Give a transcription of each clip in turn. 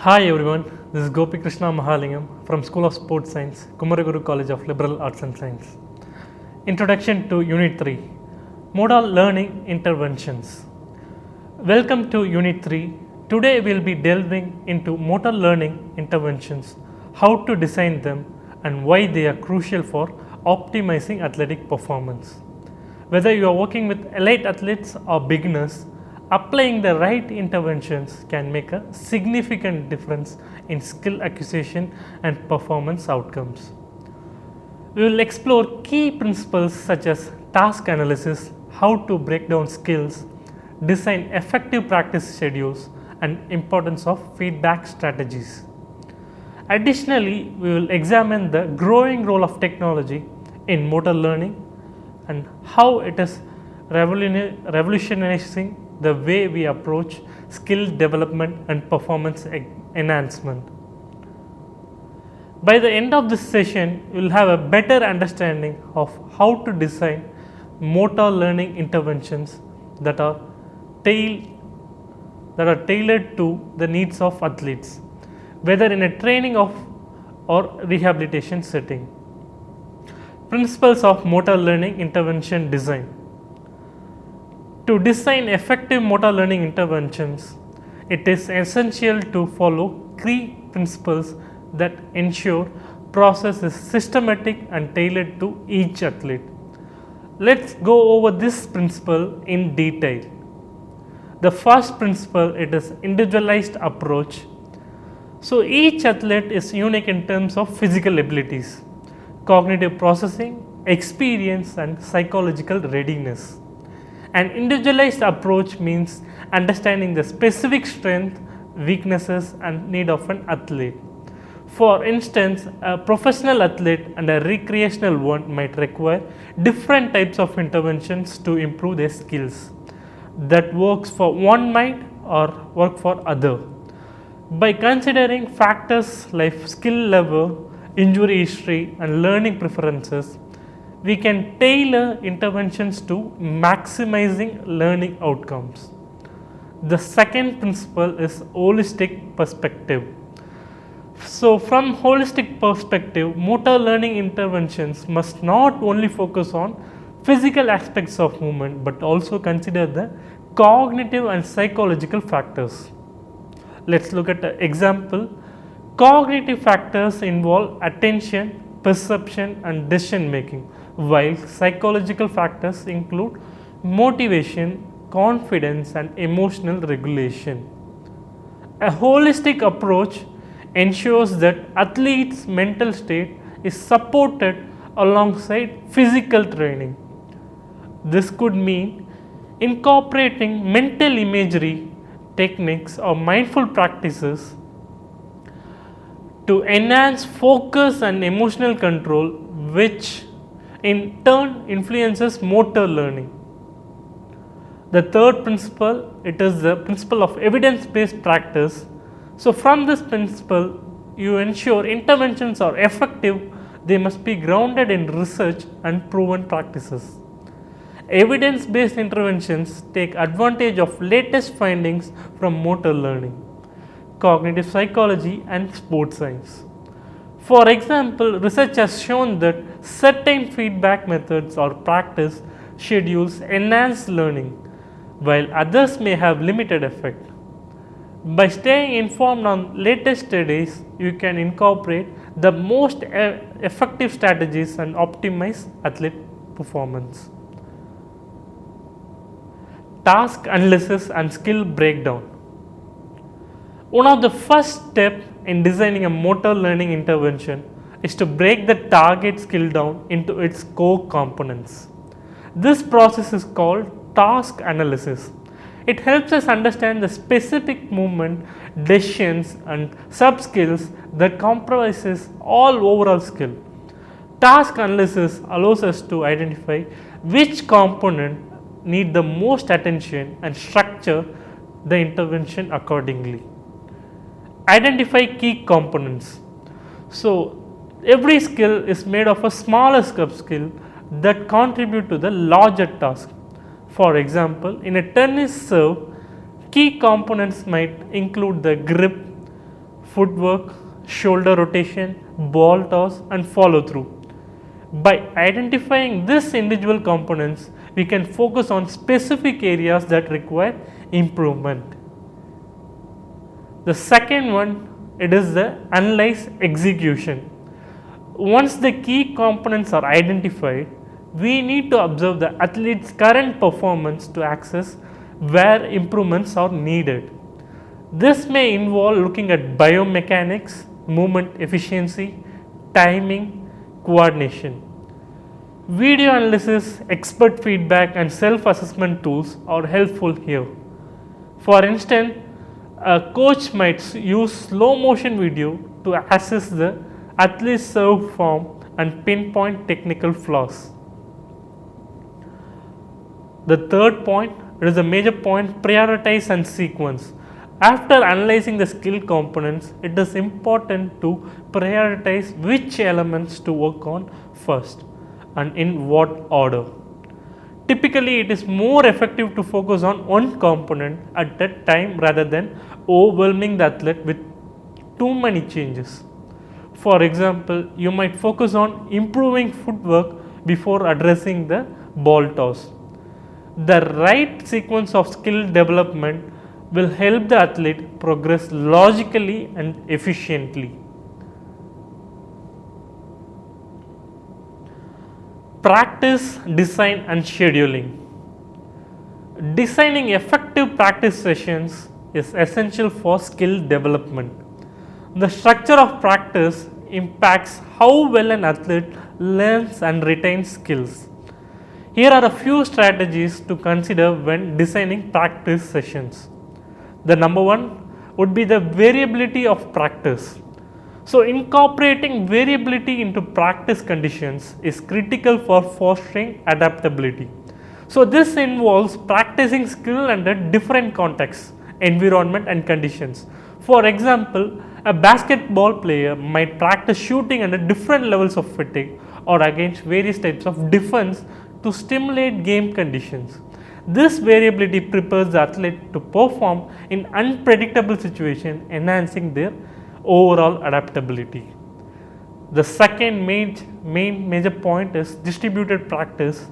Hi everyone, this is Gopi Krishna Mahalingam from School of Sports Science, Kumaraguru College of Liberal Arts and Science. Introduction to Unit 3, Modal Learning Interventions. Welcome to Unit 3. Today we will be delving into motor learning interventions, how to design them and why they are crucial for optimizing athletic performance. Whether you are working with elite athletes or beginners, applying the right interventions can make a significant difference in skill acquisition and performance outcomes. We will explore key principles such as task analysis, how to break down skills, design effective practice schedules, and importance of feedback strategies. Additionally, we will examine the growing role of technology in motor learning and how it is revolutionizing the way we approach skill development and performance enhancement. By the end of this session, you will have a better understanding of how to design motor learning interventions that are tailored to the needs of athletes, whether in a training or rehabilitation setting. Principles of motor learning intervention design. To design effective motor learning interventions, it is essential to follow key principles that ensure process is systematic and tailored to each athlete. Let's go over this principle in detail. The first principle, it is individualized approach. So each athlete is unique in terms of physical abilities, cognitive processing, experience and psychological readiness. An individualized approach means understanding the specific strengths, weaknesses and need of an athlete. For instance, a professional athlete and a recreational one might require different types of interventions to improve their skills. That works for one might or work for other. By considering factors like skill level, injury history and learning preferences, we can tailor interventions to maximizing learning outcomes. The second principle is holistic perspective. So from holistic perspective, motor learning interventions must not only focus on physical aspects of movement but also consider the cognitive and psychological factors. Let's look at an example. Cognitive factors involve attention, perception and decision making, while psychological factors include motivation, confidence and emotional regulation. A holistic approach ensures that athletes' mental state is supported alongside physical training. This could mean incorporating mental imagery techniques or mindful practices to enhance focus and emotional control, which in turn influences motor learning. The third principle, it is the principle of evidence-based practice. So from this principle, you ensure interventions are effective, they must be grounded in research and proven practices. Evidence-based interventions take advantage of latest findings from motor learning, cognitive psychology and sports science. For example, research has shown that certain feedback methods or practice schedules enhance learning, while others may have limited effect. By staying informed on latest studies, you can incorporate the most effective strategies and optimize athlete performance. Task analysis and skill breakdown. One of the first steps in designing a motor learning intervention is to break the target skill down into its core components. This process is called task analysis. It helps us understand the specific movement, decisions and sub-skills that comprises all overall skill. Task analysis allows us to identify which component need the most attention and structure the intervention accordingly. Identify key components. So every skill is made of a smaller sub-skill that contribute to the larger task. For example, in a tennis serve, key components might include the grip, footwork, shoulder rotation, ball toss and follow through. By identifying these individual components, we can focus on specific areas that require improvement. The second one, it is the analyze execution. Once the key components are identified, we need to observe the athlete's current performance to access where improvements are needed. This may involve looking at biomechanics, movement efficiency, timing, coordination. Video analysis, expert feedback and self-assessment tools are helpful here. For instance, a coach might use slow motion video to assess the athlete's serve form and pinpoint technical flaws. The third point is a major point, prioritize and sequence. After analyzing the skill components, it is important to prioritize which elements to work on first and in what order. Typically, it is more effective to focus on one component at a time rather than overwhelming the athlete with too many changes. For example, you might focus on improving footwork before addressing the ball toss. The right sequence of skill development will help the athlete progress logically and efficiently. Practice, design and scheduling. Designing effective practice sessions is essential for skill development. The structure of practice impacts how well an athlete learns and retains skills. Here are a few strategies to consider when designing practice sessions. The number one would be the variability of practice. So, incorporating variability into practice conditions is critical for fostering adaptability. So, this involves practicing skill under different contexts, environment and conditions. For example, a basketball player might practice shooting under different levels of fatigue or against various types of defense to stimulate game conditions. This variability prepares the athlete to perform in unpredictable situations, enhancing their overall adaptability. The second major point is distributed practice.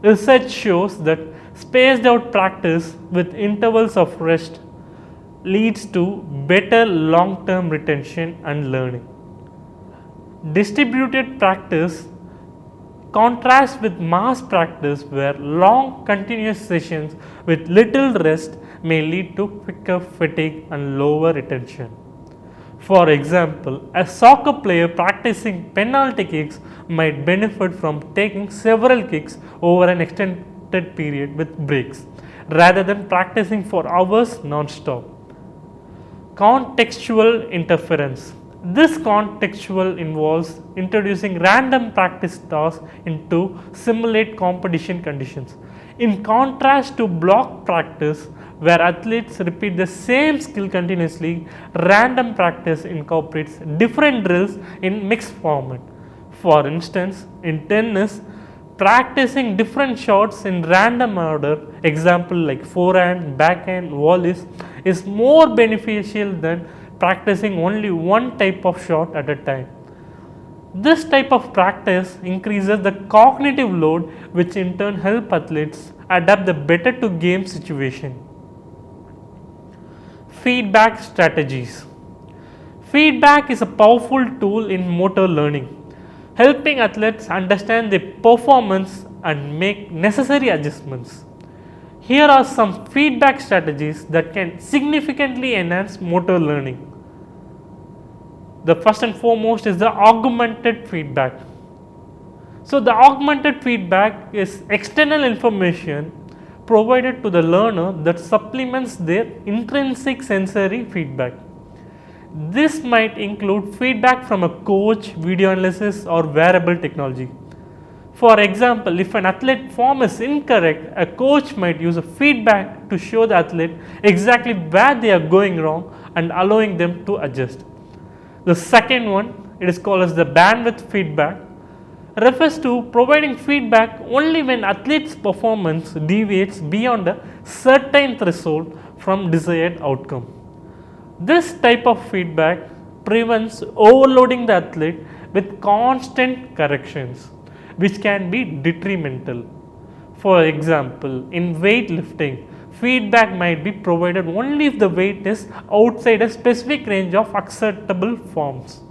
Research shows that spaced out practice with intervals of rest leads to better long-term retention and learning. Distributed practice contrasts with mass practice where long continuous sessions with little rest may lead to quicker fatigue and lower retention. For example, a soccer player practicing penalty kicks might benefit from taking several kicks over an extended period with breaks rather than practicing for hours non-stop. Contextual interference. This contextual involves introducing random practice tasks into simulate competition conditions. In contrast to block practice, where athletes repeat the same skill continuously, random practice incorporates different drills in mixed format. For instance, in tennis, practicing different shots in random order, example like forehand, backhand, volleys, is more beneficial than practicing only one type of shot at a time. This type of practice increases the cognitive load, which in turn help athletes adapt the better to game situation. Feedback strategies. Feedback is a powerful tool in motor learning, helping athletes understand their performance and make necessary adjustments. Here are some feedback strategies that can significantly enhance motor learning. The first and foremost is the augmented feedback. So, the augmented feedback is external information provided to the learner that supplements their intrinsic sensory feedback. This might include feedback from a coach, video analysis or wearable technology. For example, if an athlete form is incorrect, a coach might use a feedback to show the athlete exactly where they are going wrong and allowing them to adjust. The second one, it is called as the bandwidth feedback, refers to providing feedback only when athlete's performance deviates beyond a certain threshold from desired outcome. This type of feedback prevents overloading the athlete with constant corrections, which can be detrimental. For example, in weightlifting, feedback might be provided only if the weight is outside a specific range of acceptable forms.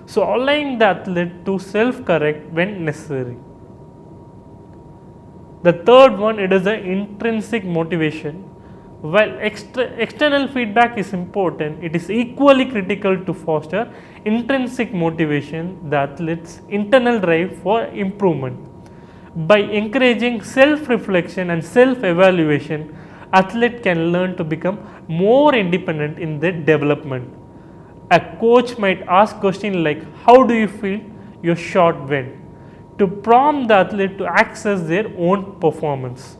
So, allowing the athlete to self correct when necessary. The third one, it is the intrinsic motivation. While external feedback is important, it is equally critical to foster intrinsic motivation, the athlete's internal drive for improvement. By encouraging self-reflection and self-evaluation, athlete can learn to become more independent in their development. A coach might ask questions like, how do you feel your shot went? To prompt the athlete to access their own performance.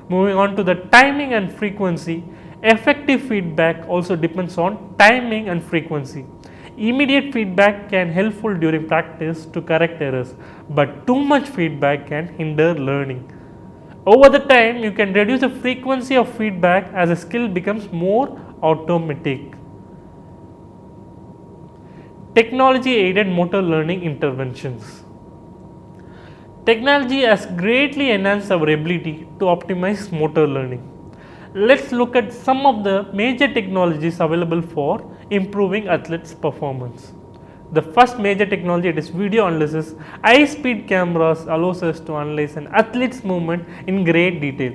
Moving on to the timing and frequency, effective feedback also depends on timing and frequency. Immediate feedback can helpful during practice to correct errors, but too much feedback can hinder learning. Over the time, you can reduce the frequency of feedback as a skill becomes more automatic. Technology aided motor learning interventions. Technology has greatly enhanced our ability to optimize motor learning. Let's look at some of the major technologies available for improving athletes' performance. The first major technology, it is video analysis. High speed cameras allows us to analyze an athlete's movement in great detail.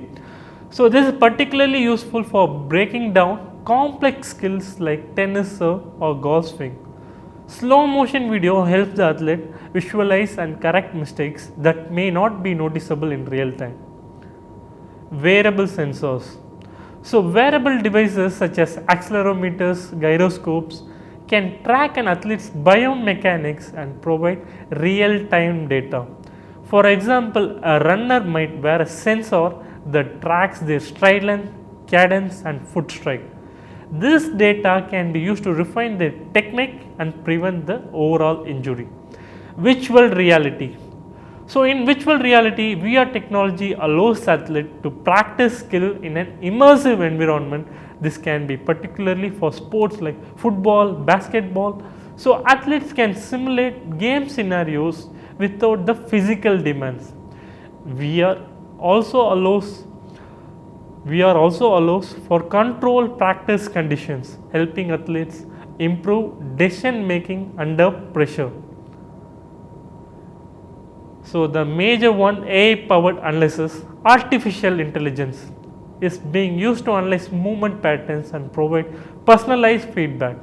So this is particularly useful for breaking down complex skills like tennis serve or golf swing. Slow motion video helps the athlete visualize and correct mistakes that may not be noticeable in real time. Wearable sensors. So wearable devices such as accelerometers, gyroscopes can track an athlete's biomechanics and provide real time data. For example, a runner might wear a sensor that tracks their stride length, cadence and foot strike. This data can be used to refine their technique and prevent the overall injury. Virtual reality. So in virtual reality, VR technology allows athletes to practice skill in an immersive environment. This can be particularly for sports like football, basketball. So athletes can simulate game scenarios without the physical demands. VR also allows for controlled practice conditions, helping athletes improve decision making under pressure. So the major one, AI powered analysis. Artificial intelligence is being used to analyze movement patterns and provide personalized feedback.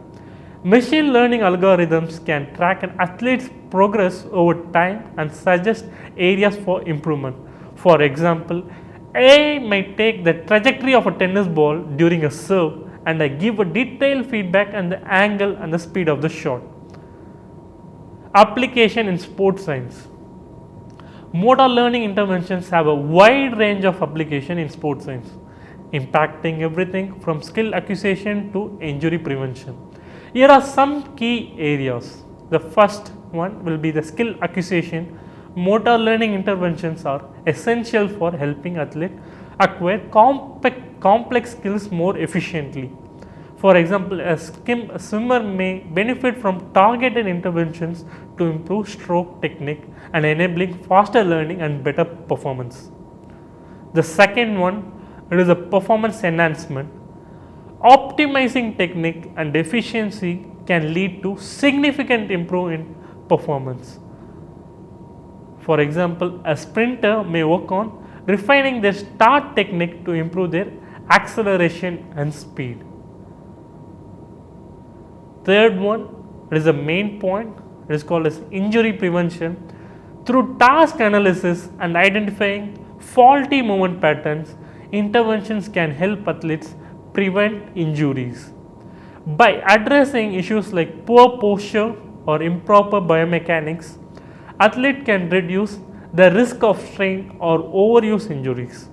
Machine learning algorithms can track an athlete's progress over time and suggest areas for improvement. For example, AI might take the trajectory of a tennis ball during a serve and give a detailed feedback on the angle and the speed of the shot. Application in sports science. Motor learning interventions have a wide range of application in sports science, impacting everything from skill acquisition to injury prevention. Here are some key areas. The first one will be the skill acquisition. Motor learning interventions are essential for helping athletes acquire complex skills more efficiently. For example, a swimmer may benefit from targeted interventions to improve stroke technique and enabling faster learning and better performance. The second one, it is a performance enhancement. Optimizing technique and efficiency can lead to significant improvement in performance. For example, a sprinter may work on refining their start technique to improve their acceleration and speed. Third one, it is the main point, it is called as injury prevention. Through task analysis and identifying faulty movement patterns, interventions can help athletes prevent injuries. By addressing issues like poor posture or improper biomechanics, athlete can reduce the risk of strain or overuse injuries.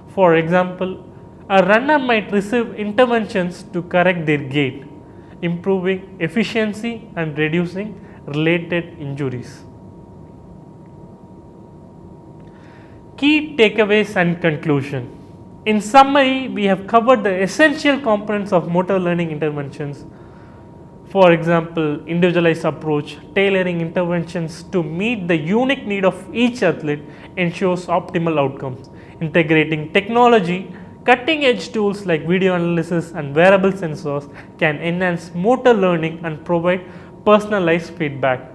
For example, a runner might receive interventions to correct their gait, improving efficiency and reducing related injuries. Key takeaways and conclusion. In summary, we have covered the essential components of motor learning interventions. For example, individualized approach, tailoring interventions to meet the unique need of each athlete ensures optimal outcomes. Integrating technology, cutting edge tools like video analysis and wearable sensors can enhance motor learning and provide personalized feedback.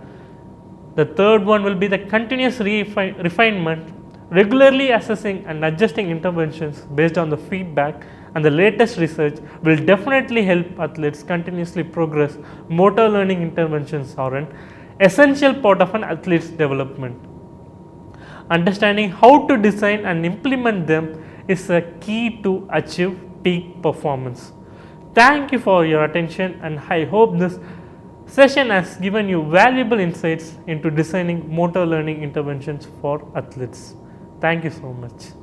The third one will be the continuous refinement, regularly assessing and adjusting interventions based on the feedback, and the latest research will definitely help athletes continuously progress. Motor learning interventions are an essential part of an athlete's development. Understanding how to design and implement them is a key to achieve peak performance. Thank you for your attention, and I hope this session has given you valuable insights into designing motor learning interventions for athletes. Thank you so much.